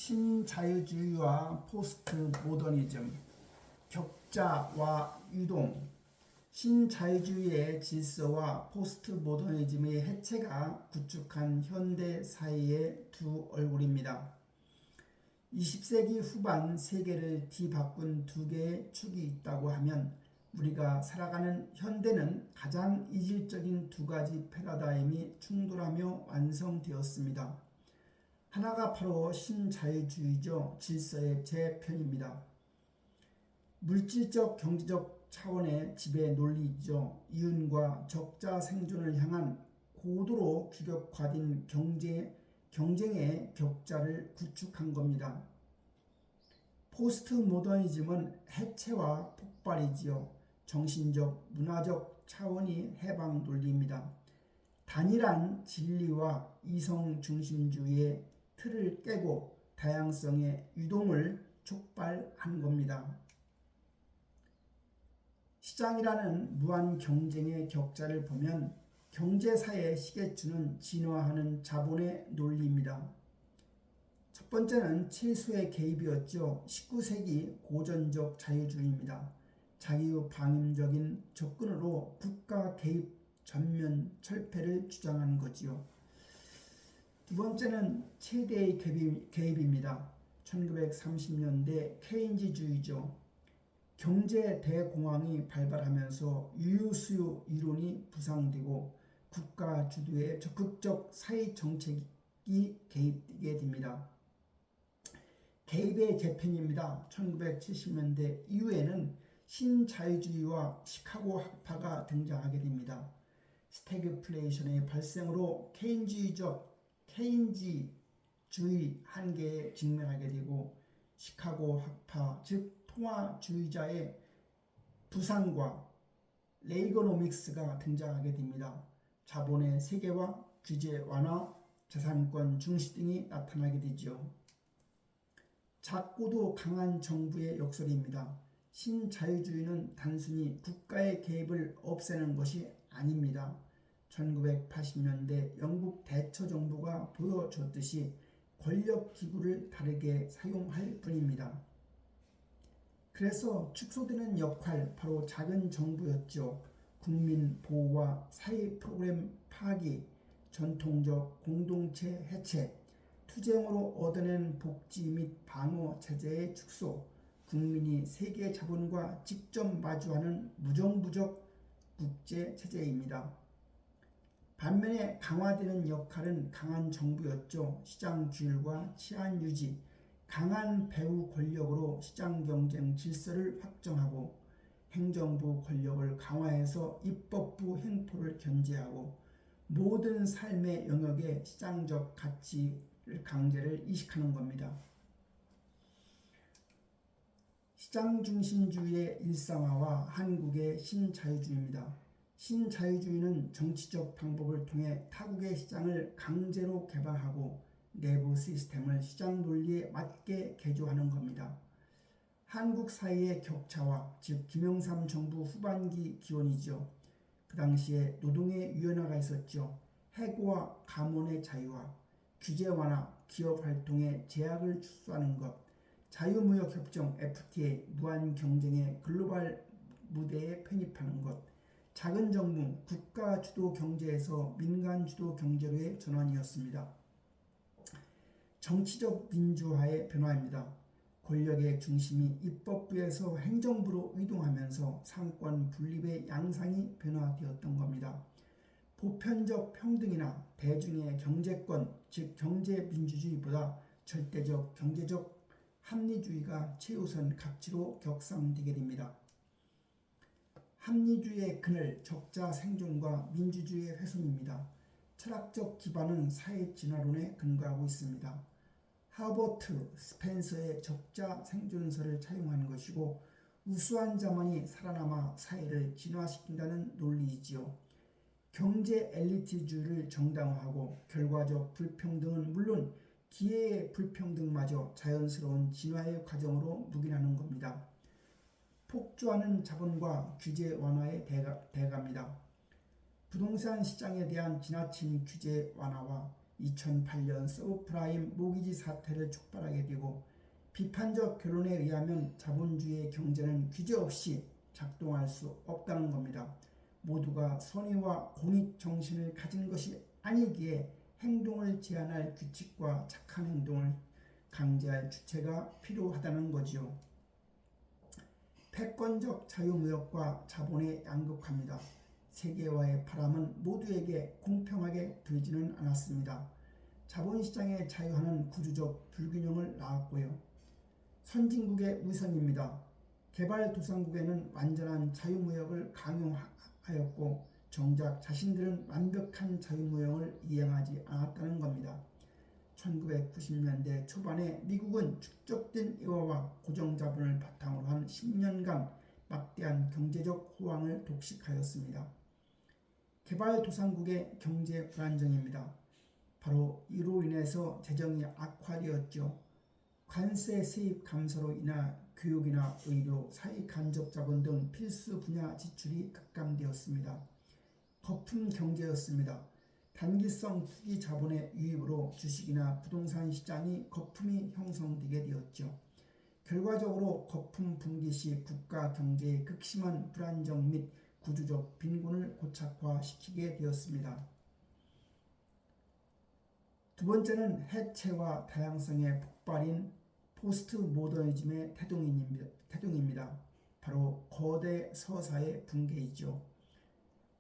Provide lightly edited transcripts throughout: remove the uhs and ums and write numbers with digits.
신자유주의와 포스트 모더니즘, 격자와 유동, 신자유주의의 질서와 포스트 모더니즘의 해체가 구축한 현대 사회의 두 얼굴입니다. 20세기 후반 세계를 뒤바꾼 두 개의 축이 있다고 하면 우리가 살아가는 현대는 가장 이질적인 두 가지 패러다임이 충돌하며 완성되었습니다. 하나가 바로 신자유주의적 질서의 재편입니다. 물질적 경제적 차원의 지배 논리이죠. 이윤과 적자 생존을 향한 고도로 규격화된 경쟁의 격자를 구축한 겁니다. 포스트 모더니즘은 해체와 폭발이지요. 정신적, 문화적 차원이 해방 논리입니다. 단일한 진리와 이성 중심주의의 틀을 깨고 다양성의 유동을 촉발한 겁니다. 시장이라는 무한 경쟁의 격자를 보면 경제사의 시계추는 진화하는 자본의 논리입니다. 첫 번째는 최소의 개입이었죠. 19세기 고전적 자유주의입니다. 자유방임적인 접근으로 국가 개입 전면 철폐를 주장하는 거지요. 두 번째는 최대의 개입입니다. 1930년대 케인즈주의죠. 경제 대공황이 발발하면서 유유수요 이론이 부상되고 국가 주도의 적극적 사회 정책이 개입되게 됩니다. 개입의 재편입니다. 1970년대 이후에는 신자유주의와 시카고 학파가 등장하게 됩니다. 스태그플레이션의 발생으로 케인즈주의 한계에 직면하게 되고 시카고 학파 즉 통화주의자의 부상과 레이거노믹스가 등장하게 됩니다. 자본의 세계화, 규제 완화, 재산권 중시 등이 나타나게 되죠. 작고도 강한 정부의 역설입니다. 신자유주의는 단순히 국가의 개입을 없애는 것이 아닙니다. 1980년대 영국 대처 정부가 보여줬듯이 권력기구를 다르게 사용할 뿐입니다. 그래서 축소되는 역할 바로 작은 정부였죠. 국민 보호와 사회 프로그램 파기, 전통적 공동체 해체, 투쟁으로 얻어낸 복지 및 방어 체제의 축소, 국민이 세계 자본과 직접 마주하는 무정부적 국제 체제입니다. 반면에 강화되는 역할은 강한 정부였죠. 시장 규율과 치안 유지, 강한 배후 권력으로 시장 경쟁 질서를 확정하고 행정부 권력을 강화해서 입법부 횡포를 견제하고 모든 삶의 영역에 시장적 가치를 강제를 이식하는 겁니다. 시장 중심주의의 일상화와 한국의 신자유주의입니다. 신자유주의는 정치적 방법을 통해 타국의 시장을 강제로 개방하고 내부 시스템을 시장 논리에 맞게 개조하는 겁니다. 한국 사회의 격차와 즉 김영삼 정부 후반기 기원이죠. 그 당시에 노동의 유연화가 있었죠. 해고와 감원의 자유화, 규제 완화, 기업 활동에 제약을 축소하는 것, 자유무역협정 FTA, 무한 경쟁의 글로벌 무대에 편입하는 것, 작은 정부, 국가 주도 경제에서 민간 주도 경제로의 전환이었습니다. 정치적 민주화의 변화입니다. 권력의 중심이 입법부에서 행정부로 이동하면서 상권 분립의 양상이 변화되었던 겁니다. 보편적 평등이나 대중의 경제권, 즉 경제민주주의보다 절대적 경제적 합리주의가 최우선 가치로 격상되게 됩니다. 합리주의의 그늘, 적자 생존과 민주주의의 훼손입니다. 철학적 기반은 사회 진화론에 근거하고 있습니다. 하버트 스펜서의 적자 생존설을 차용하는 것이고 우수한 자만이 살아남아 사회를 진화시킨다는 논리이지요. 경제 엘리트주의를 정당화하고 결과적 불평등은 물론 기회의 불평등마저 자연스러운 진화의 과정으로 묵인하는 겁니다. 폭주하는 자본과 규제 완화의 대가입니다. 부동산 시장에 대한 지나친 규제 완화와 2008년 서브프라임 모기지 사태를 촉발하게 되고 비판적 결론에 의하면 자본주의의 경제는 규제 없이 작동할 수 없다는 겁니다. 모두가 선의와 공익정신을 가진 것이 아니기에 행동을 제한할 규칙과 착한 행동을 강제할 주체가 필요하다는 거지요. 패권적 자유무역과 자본의 양극화입니다. 세계화의 바람은 모두에게 공평하게 불지는 않았습니다. 자본시장의 자유화는 구조적 불균형을 낳았고요. 선진국의 위선입니다. 개발도상국에는 완전한 자유무역을 강요하였고 정작 자신들은 완벽한 자유무역을 이행하지 않았다는 겁니다. 1990년대 초반에 미국은 축적된 이화와 고정자본을 바탕으로 한 10년간 막대한 경제적 호황을 독식하였습니다. 개발도상국의 경제 불안정입니다. 바로 이로 인해서 재정이 악화되었죠. 관세 세입 감소로 인하 교육이나 의료, 사회 간접 자본 등 필수 분야 지출이 급감되었습니다. 거품 경제였습니다. 단기성 투기 자본의 유입으로 주식이나 부동산 시장이 거품이 형성되게 되었죠. 결과적으로 거품 분기 시 국가 경제의 극심한 불안정 및 구조적 빈곤을 고착화시키게 되었습니다. 두 번째는 해체와 다양성의 폭발인 포스트 모더니즘의 태동입니다. 바로 거대 서사의 붕괴이죠.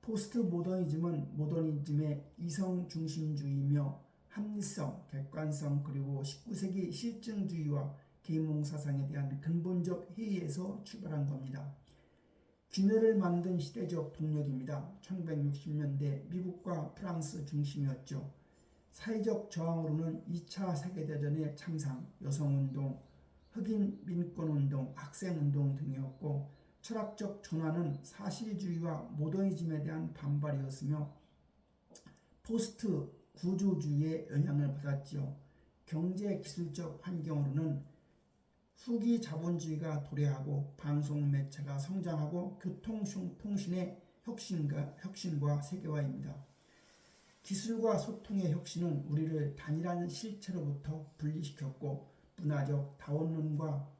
포스트 모더니즘은 모더니즘의 이성 중심주의며 합리성, 객관성 그리고 19세기 실증주의와 계몽사상에 대한 근본적 회의에서 출발한 겁니다. 균열을 만든 시대적 동력입니다. 1960년대 미국과 프랑스 중심이었죠. 사회적 저항으로는 2차 세계대전의 참상, 여성운동, 흑인 민권운동, 학생운동 등이었고 철학적 전환은 사실주의와 모더니즘에 대한 반발이었으며 포스트 구조주의의 영향을 받았지요. 경제 기술적 환경으로는 후기 자본주의가 도래하고 방송 매체가 성장하고 교통통신의 혁신과 세계화입니다. 기술과 소통의 혁신은 우리를 단일한 실체로부터 분리시켰고 문화적 다원론과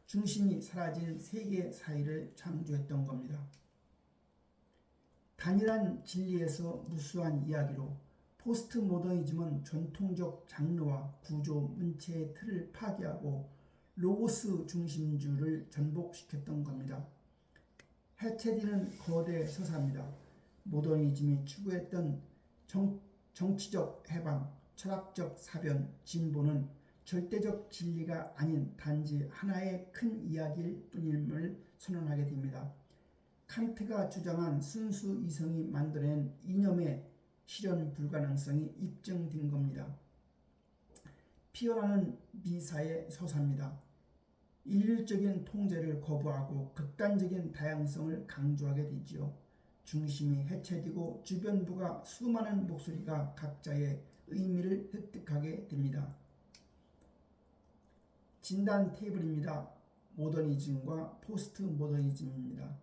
중심이 사라진 세계 사회를 창조했던 겁니다. 단일한 진리에서 무수한 이야기로 포스트 모더니즘은 전통적 장르와 구조 문체의 틀을 파괴하고 로고스 중심주를 전복시켰던 겁니다. 해체되는 거대 서사입니다. 모더니즘이 추구했던 정치적 해방, 철학적 사변, 진보는 절대적 진리가 아닌 단지 하나의 큰 이야기일 뿐임을 선언하게 됩니다. 칸트가 주장한 순수 이성이 만들어낸 이념의 실현 불가능성이 입증된 겁니다. 피어나는 미사의 서사입니다. 일률적인 통제를 거부하고 극단적인 다양성을 강조하게 되지요. 중심이 해체되고 주변부가 수많은 목소리가 각자의 의미를 획득하게 됩니다. 진단 테이블입니다. 모더니즘과 포스트 모더니즘입니다.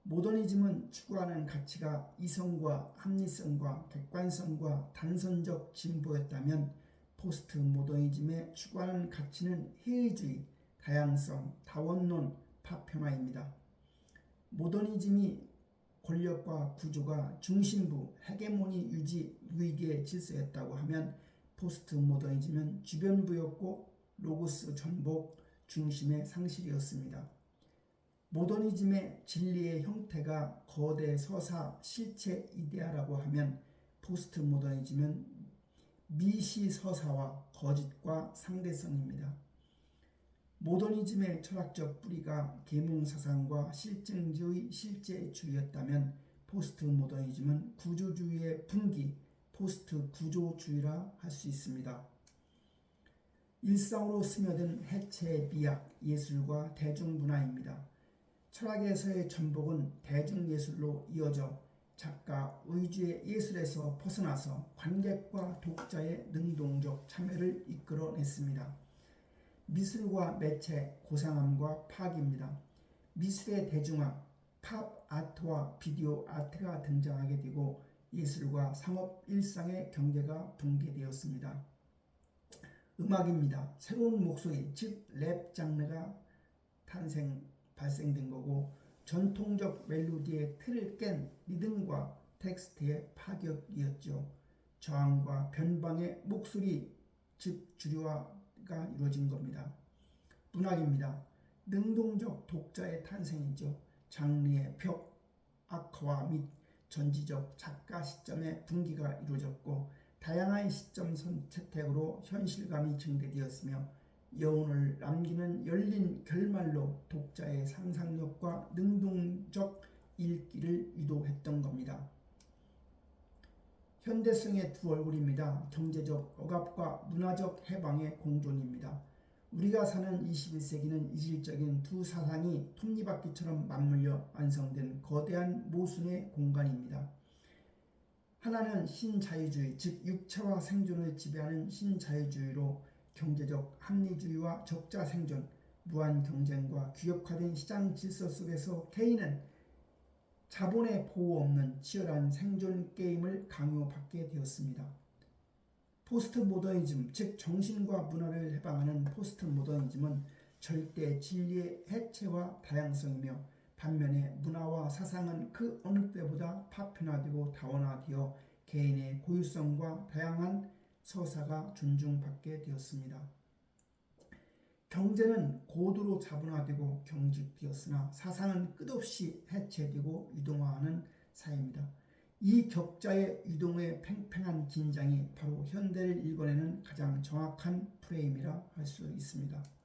모더니즘은 추구하는 가치가 이성과 합리성과 객관성과 단선적 진보였다면 포스트 모더니즘의 추구하는 가치는 회의주의, 다양성, 다원론, 파편화입니다. 모더니즘이 권력과 구조가 중심부, 헤게모니 유지, 유익의 질서였다고 하면 포스트 모더니즘은 주변부였고 로고스 전복, 중심의 상실이었습니다. 모더니즘의 진리의 형태가 거대 서사, 실체 이데아라고 하면 포스트 모더니즘은 미시 서사와 거짓과 상대성입니다. 모더니즘의 철학적 뿌리가 계몽사상과 실증주의, 실제주의였다면 포스트 모더니즘은 구조주의의 분기, 포스트 구조주의라 할 수 있습니다. 일상으로 스며든 해체의 미학, 예술과 대중문화입니다. 철학에서의 전복은 대중예술로 이어져 작가 의주의 예술에서 벗어나서 관객과 독자의 능동적 참여를 이끌어냈습니다. 미술과 매체, 고상함과 파악입니다. 미술의 대중화, 팝 아트와 비디오 아트가 등장하게 되고 예술과 상업 일상의 경계가 붕괴되었습니다. 음악입니다. 새로운 목소리, 즉 랩 장르가 발생된 거고, 전통적 멜로디의 틀을 깬 리듬과 텍스트의 파격이었죠. 저항과 변방의 목소리, 즉 주류화가 이루어진 겁니다. 문학입니다. 능동적 독자의 탄생이죠. 장르의 벽, 악화와 및 전지적 작가 시점의 분기가 이루어졌고, 다양한 시점 선택으로 현실감이 증대되었으며, 여운을 남기는 열린 결말로 독자의 상상력과 능동적 읽기를 유도했던 겁니다. 현대성의 두 얼굴입니다. 경제적 억압과 문화적 해방의 공존입니다. 우리가 사는 21세기는 이질적인 두 사상이 톱니바퀴처럼 맞물려 완성된 거대한 모순의 공간입니다. 하나는 신자유주의, 즉 육체와 생존을 지배하는 신자유주의로 경제적 합리주의와 적자 생존, 무한 경쟁과 규격화된 시장 질서 속에서 개인은 자본의 보호 없는 치열한 생존 게임을 강요받게 되었습니다. 포스트 모더니즘, 즉 정신과 문화를 해방하는 포스트 모더니즘은 절대 진리의 해체와 다양성이며, 반면에 문화와 사상은 그 어느 때보다 파편화되고 다원화되어 개인의 고유성과 다양한 서사가 존중받게 되었습니다. 경제는 고도로 자본화되고 경직되었으나 사상은 끝없이 해체되고 유동화하는 사회입니다. 이 격자의 유동의 팽팽한 긴장이 바로 현대를 읽어내는 가장 정확한 프레임이라 할 수 있습니다.